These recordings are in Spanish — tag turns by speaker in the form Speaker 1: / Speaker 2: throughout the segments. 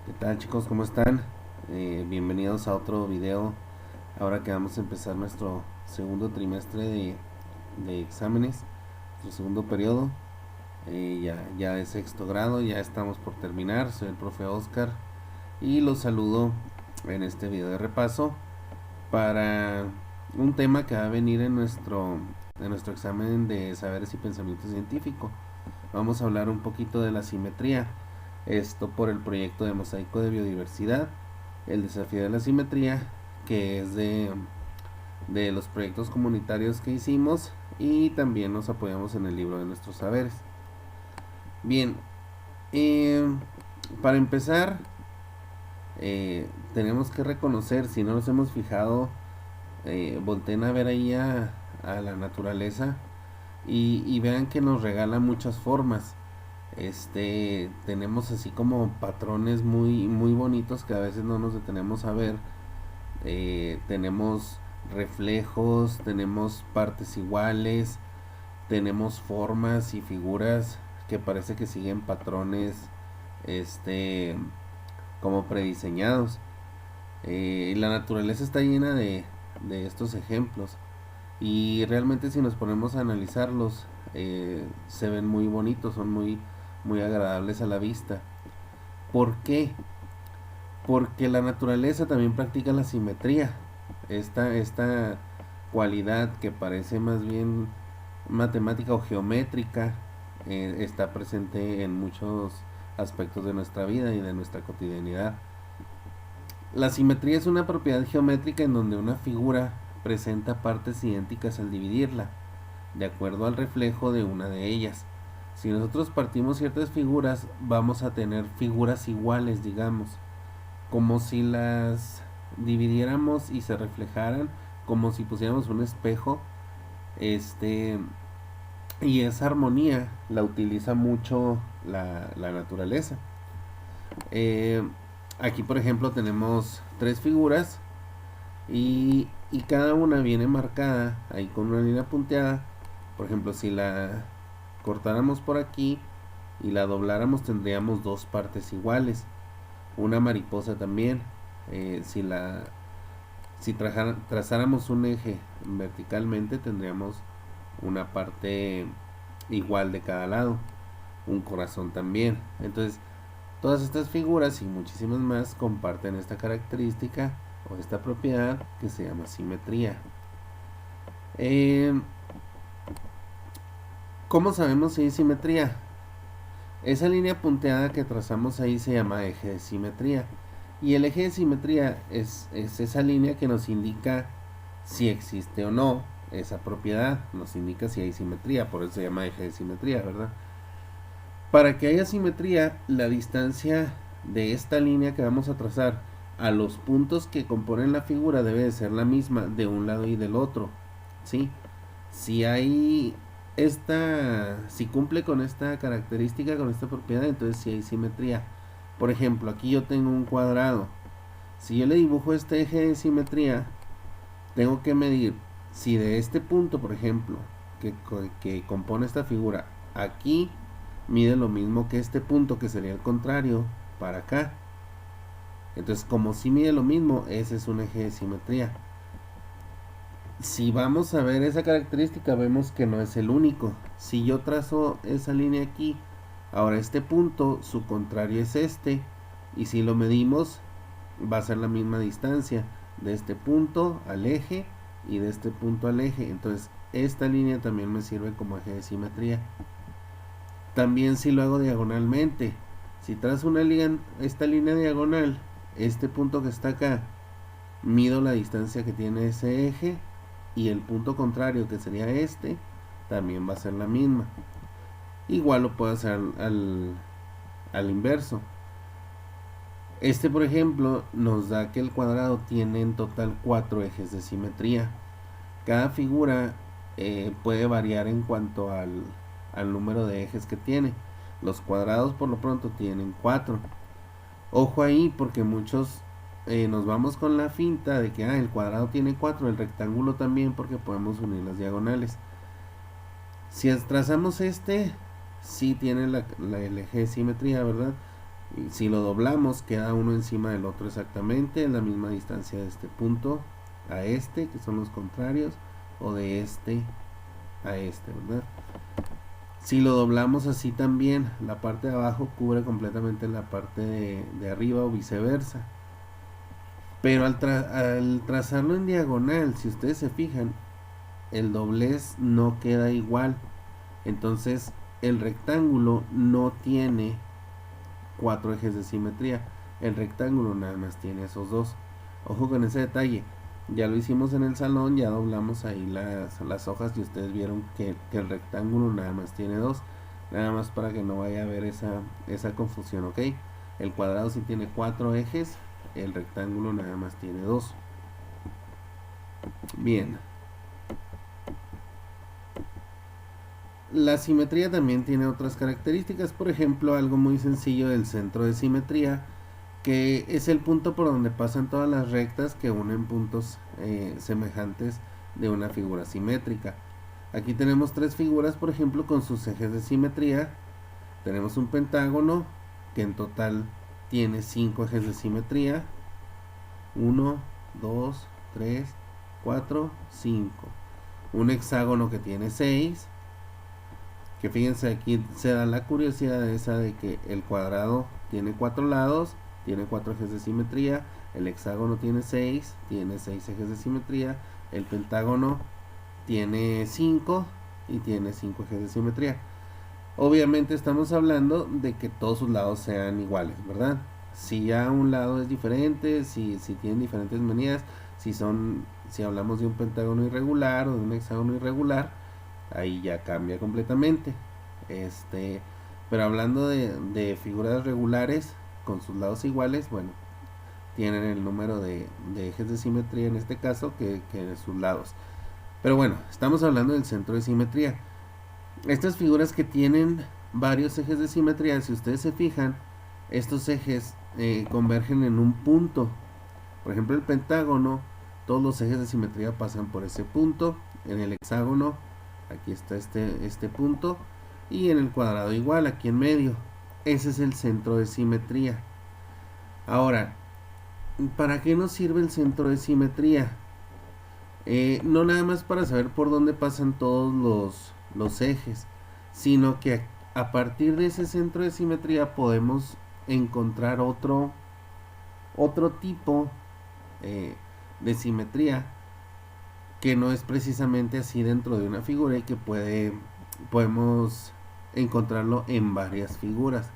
Speaker 1: ¿Qué tal, chicos? ¿Cómo están? Bienvenidos a otro video. Ahora que vamos a empezar nuestro segundo trimestre de exámenes, nuestro segundo periodo, ya de sexto grado, ya estamos por terminar. Soy el profe Oscar y los saludo en este video de repaso para un tema que va a venir en nuestro examen de saberes y pensamiento científico. Vamos a hablar un poquito de la simetría, esto por el proyecto de mosaico de biodiversidad, el desafío de la simetría, que es de los proyectos comunitarios que hicimos, y también nos apoyamos en el libro de nuestros saberes. Bien, eh, para empezar, tenemos que reconocer, si no nos hemos fijado, volteen a ver ahí a la naturaleza y vean que nos regala muchas formas. Tenemos así como patrones muy bonitos que a veces no nos detenemos a ver. Tenemos reflejos, tenemos partes iguales, tenemos formas y figuras que parece que siguen patrones este como prediseñados. La naturaleza está llena de estos ejemplos y realmente si nos ponemos a analizarlos, se ven muy bonitos, son muy agradables a la vista. ¿Por qué? Porque la naturaleza también practica la simetría. Esta cualidad que parece más bien matemática o geométrica, está presente en muchos aspectos de nuestra vida y de nuestra cotidianidad. La simetría es una propiedad geométrica en donde una figura presenta partes idénticas al dividirla, de acuerdo al reflejo de una de ellas. Si nosotros partimos ciertas figuras, vamos a tener figuras iguales, digamos, como si las dividiéramos y se reflejaran, como si pusiéramos un espejo. este y esa armonía la utiliza mucho la naturaleza. Eh, Aquí por ejemplo tenemos tres figuras y cada una viene marcada ahí con una línea punteada. Por ejemplo, si la cortáramos por aquí y la dobláramos, tendríamos dos partes iguales. Una mariposa también. Si trazáramos un eje verticalmente, tendríamos una parte igual de cada lado. Un corazón también. Entonces, todas estas figuras y muchísimas más comparten esta característica o esta propiedad que se llama simetría. Eh, ¿Cómo sabemos si hay simetría? Esa línea punteada que trazamos ahí se llama eje de simetría. Y el eje de simetría es esa línea que nos indica si existe o no esa propiedad. Nos indica si hay simetría, por eso se llama eje de simetría, ¿verdad? Para que haya simetría, la distancia de esta línea que vamos a trazar a los puntos que componen la figura debe de ser la misma de un lado y del otro, ¿sí? Si hay si cumple con esta característica, con esta propiedad, entonces sí hay simetría. Por ejemplo, aquí yo tengo un cuadrado. Si yo le dibujo este eje de simetría, tengo que medir si de este punto, por ejemplo, que compone esta figura, aquí mide lo mismo que este punto, que sería el contrario, para acá. Entonces, como si mide lo mismo, ese es un eje de simetría. Si vamos a ver esa característica, vemos que no es el único. Si yo trazo esa línea aquí, ahora este punto, su contrario es este, y si lo medimos, va a ser la misma distancia de este punto al eje y de este punto al eje. Entonces, esta línea también me sirve como eje de simetría. También si lo hago diagonalmente, si trazo esta línea diagonal, este punto que está acá, mido la distancia que tiene ese eje y el punto contrario, que sería este, también va a ser la misma. Igual lo puedo hacer al inverso. Por ejemplo, nos da que el cuadrado tiene en total 4 ejes de simetría. Cada figura puede variar en cuanto al número de ejes que tiene. Los cuadrados por lo pronto tienen 4. Ojo ahí, porque muchos nos vamos con la finta de que el cuadrado tiene 4, el rectángulo también, porque podemos unir las diagonales. Si trazamos sí tiene el eje de simetría, ¿verdad? Y si lo doblamos, queda uno encima del otro exactamente, en la misma distancia de este punto a este, que son los contrarios, o de este a este, ¿verdad? Si lo doblamos así también, la parte de abajo cubre completamente la parte de arriba o viceversa. Pero al trazarlo en diagonal, si ustedes se fijan, el doblez no queda igual. Entonces el rectángulo no tiene 4 ejes de simetría. El rectángulo nada más tiene esos dos. Ojo con ese detalle. Ya lo hicimos en el salón, ya doblamos ahí las hojas y ustedes vieron que el rectángulo nada más tiene dos. Nada más para que no vaya a haber esa confusión, ¿ok? El cuadrado sí tiene 4 ejes, el rectángulo nada más tiene dos. Bien. La simetría también tiene otras características, por ejemplo, algo muy sencillo del centro de simetría, que es el punto por donde pasan todas las rectas que unen puntos semejantes de una figura simétrica. Aquí tenemos tres figuras, por ejemplo, con sus ejes de simetría. Tenemos un pentágono que en total tiene 5 ejes de simetría. 1, 2, 3, 4, 5. Un hexágono que tiene 6. Que fíjense, aquí se da la curiosidad esa de que el cuadrado tiene 4 lados, tiene 4 ejes de simetría, el hexágono tiene 6 ejes de simetría, el pentágono tiene 5 y tiene 5 ejes de simetría. Obviamente estamos hablando de que todos sus lados sean iguales, ¿verdad? Si ya un lado es diferente, si tienen diferentes medidas, si hablamos de un pentágono irregular o de un hexágono irregular, ahí ya cambia completamente. Pero hablando de figuras regulares con sus lados iguales, bueno, tienen el número de ejes de simetría en este caso que de sus lados. Pero bueno, estamos hablando del centro de simetría. Estas figuras que tienen varios ejes de simetría, si ustedes se fijan, estos ejes convergen en un punto. Por ejemplo, el pentágono, todos los ejes de simetría pasan por ese punto. En el hexágono, aquí está este punto. Y en el cuadrado igual, aquí en medio. Ese es el centro de simetría. Ahora, ¿para qué nos sirve el centro de simetría? No nada más para saber por dónde pasan todos los ejes, sino que a partir de ese centro de simetría podemos encontrar otro tipo de simetría que no es precisamente así dentro de una figura y que podemos encontrarlo en varias figuras.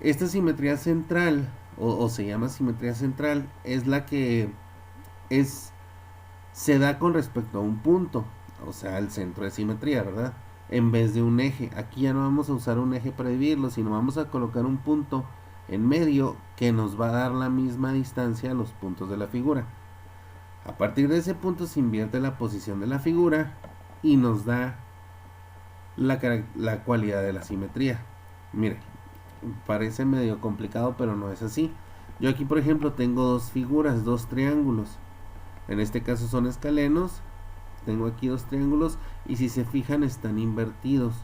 Speaker 1: Esta simetría central, o se llama simetría central, es la que se da con respecto a un punto, o sea, el centro de simetría, ¿verdad? En vez de un eje. Aquí ya no vamos a usar un eje para dividirlo, sino vamos a colocar un punto en medio que nos va a dar la misma distancia a los puntos de la figura. A partir de ese punto se invierte la posición de la figura y nos da la cualidad de la simetría. Miren, parece medio complicado, pero no es así. Yo aquí, por ejemplo, tengo dos figuras, dos triángulos. En este caso son escalenos. Tengo aquí dos triángulos y si se fijan están invertidos.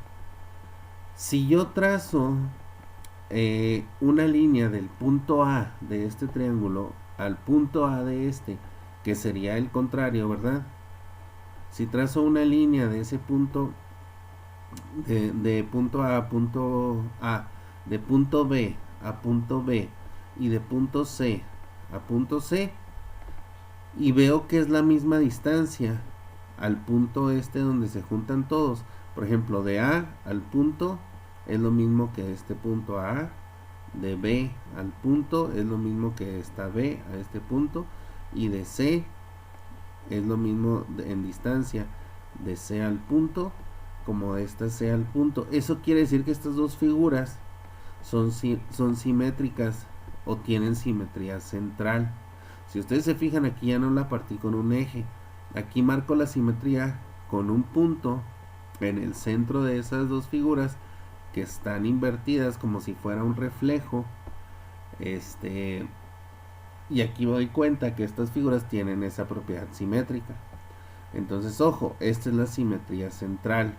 Speaker 1: Si yo trazo una línea del punto A de este triángulo al punto A de este, que sería el contrario, ¿verdad? Si trazo una línea de ese punto de punto A a punto A, de punto B a punto B y de punto C a punto C, y veo que es la misma distancia al punto donde se juntan todos, por ejemplo, de A al punto es lo mismo que este punto A, de B al punto es lo mismo que esta B a este punto, y de C es lo mismo en distancia de C al punto como de esta C al punto. Eso quiere decir que estas dos figuras son simétricas o tienen simetría central. Si ustedes se fijan, aquí ya no la partí con un eje, aquí marco la simetría con un punto en el centro de esas dos figuras que están invertidas como si fuera un reflejo. Y aquí me doy cuenta que estas figuras tienen esa propiedad simétrica. Entonces, ojo, esta es la simetría central.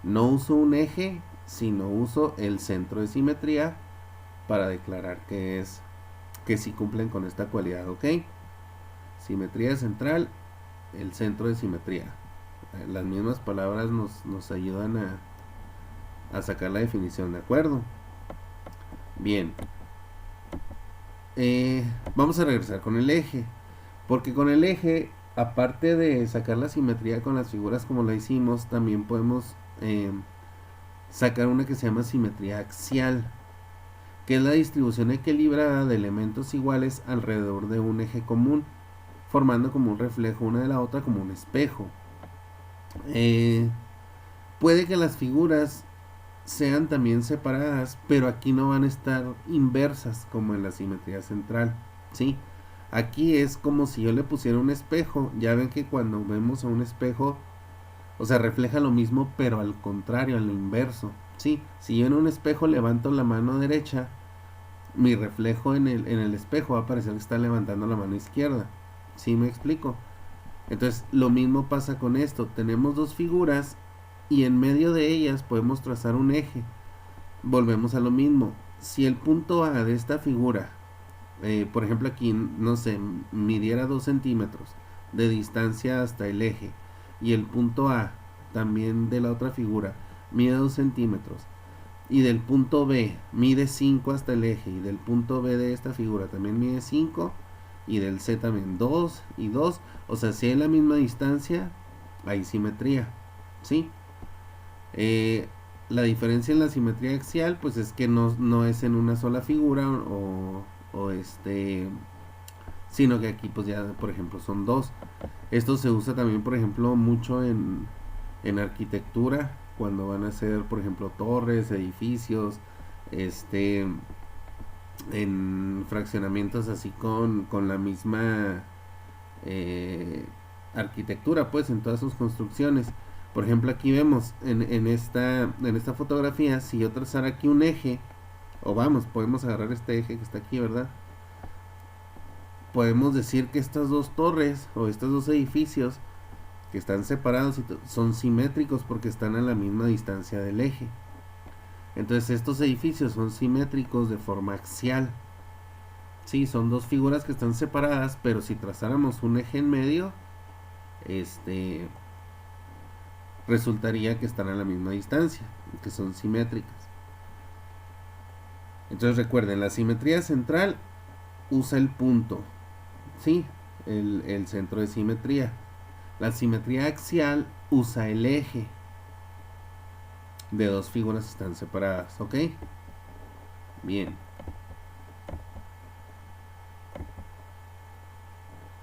Speaker 1: No uso un eje sino uso el centro de simetría para declarar que sí cumplen con esta cualidad, ¿ok? Simetría central, el centro de simetría. Las mismas palabras nos ayudan a sacar la definición, ¿de acuerdo? Bien. Vamos a regresar con el eje. Porque con el eje, aparte de sacar la simetría con las figuras como la hicimos, también podemos sacar una que se llama simetría axial, que es la distribución equilibrada de elementos iguales alrededor de un eje común, formando como un reflejo una de la otra, como un espejo. Puede que las figuras sean también separadas, pero aquí no van a estar inversas como en la simetría central, ¿sí? Aquí es como si yo le pusiera un espejo. Ya ven que cuando vemos a un espejo, o sea, refleja lo mismo, pero al contrario, al inverso, ¿sí? Si yo en un espejo levanto la mano derecha, mi reflejo en el espejo va a parecer que está levantando la mano izquierda. ¿Sí me explico? Entonces, lo mismo pasa con esto. Tenemos dos figuras y en medio de ellas podemos trazar un eje. Volvemos a lo mismo. Si el punto A de esta figura, por ejemplo aquí, no sé, midiera 2 centímetros de distancia hasta el eje, y el punto A también de la otra figura mide 2 centímetros, y del punto B mide 5 hasta el eje, y del punto B de esta figura también mide 5, y del C también 2 y 2, o sea, si hay la misma distancia, hay simetría, ¿sí? La diferencia en la simetría axial, pues es que no es en una sola figura, sino que aquí pues ya por ejemplo son dos. Esto se usa también por ejemplo mucho en arquitectura, cuando van a hacer por ejemplo torres, edificios, en fraccionamientos así con la misma eh, arquitectura, pues en todas sus construcciones. Por ejemplo, aquí vemos en esta fotografía, si yo trazara aquí un eje, o vamos, podemos agarrar este eje que está aquí, ¿verdad? Podemos decir que estas dos torres o estos dos edificios que están separados son simétricos porque están a la misma distancia del eje. Entonces estos edificios son simétricos de forma axial. Sí, son dos figuras que están separadas, pero si trazáramos un eje en medio, resultaría que están a la misma distancia, que son simétricas. Entonces recuerden, la simetría central usa el punto, ¿sí? El centro de simetría. La simetría axial usa el eje de dos figuras que están separadas, ¿ok? Bien.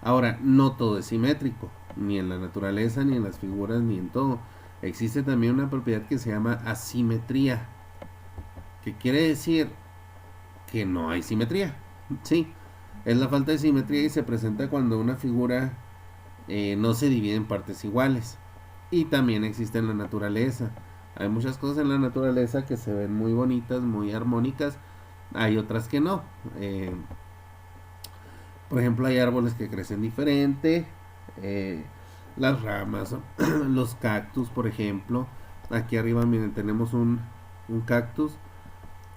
Speaker 1: Ahora, no todo es simétrico, ni en la naturaleza, ni en las figuras, ni en todo. Existe también una propiedad que se llama asimetría, que quiere decir que no hay simetría. Sí, es la falta de simetría y se presenta cuando una figura no se divide en partes iguales. Y también existe en la naturaleza. Hay muchas cosas en la naturaleza que se ven muy bonitas, muy armónicas. Hay otras que no. Por ejemplo, hay árboles que crecen diferente. Las ramas, los cactus, por ejemplo. Aquí arriba, miren, tenemos un cactus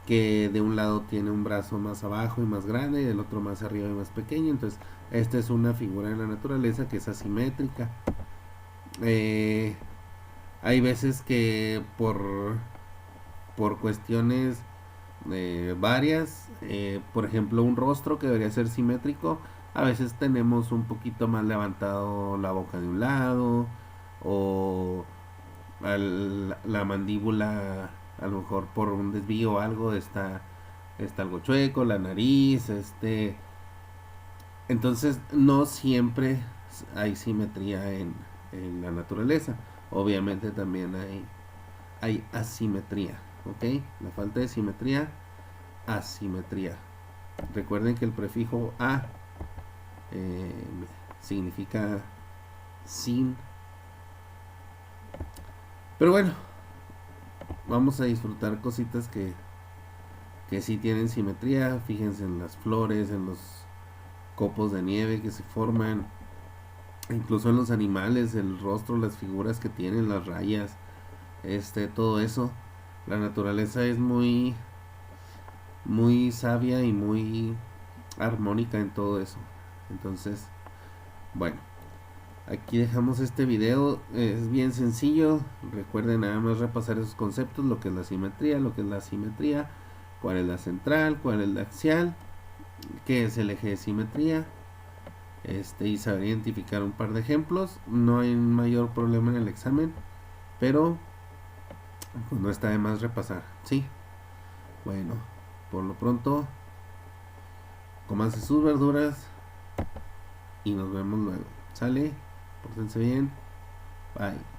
Speaker 1: que de un lado tiene un brazo más abajo y más grande y del otro más arriba y más pequeño. Entonces, esta es una figura en la naturaleza que es asimétrica. Hay veces que por cuestiones varias, por ejemplo, un rostro que debería ser simétrico, a veces tenemos un poquito más levantado la boca de un lado, o la mandíbula a lo mejor por un desvío o algo está algo chueco, la nariz, entonces no siempre hay simetría en la naturaleza. Obviamente también hay asimetría, ¿ok? La falta de simetría, asimetría. Recuerden que el prefijo a eh, significa sin. Pero bueno, vamos a disfrutar cositas que sí tienen simetría. Fíjense en las flores, en los copos de nieve que se forman, incluso en los animales, el rostro, las figuras que tienen, las rayas, todo eso. La naturaleza es muy, muy sabia y muy armónica en todo eso. Entonces, bueno, aquí dejamos este video. Es bien sencillo. Recuerden nada más repasar esos conceptos: lo que es la simetría, lo que es la asimetría, cuál es la central, cuál es la axial, qué es el eje de simetría, y saber identificar un par de ejemplos. No hay mayor problema en el examen, pero pues no está de más repasar, ¿sí? Bueno, por lo pronto, cómanse sus verduras y nos vemos luego. ¿Sale? Pórtense bien. Bye.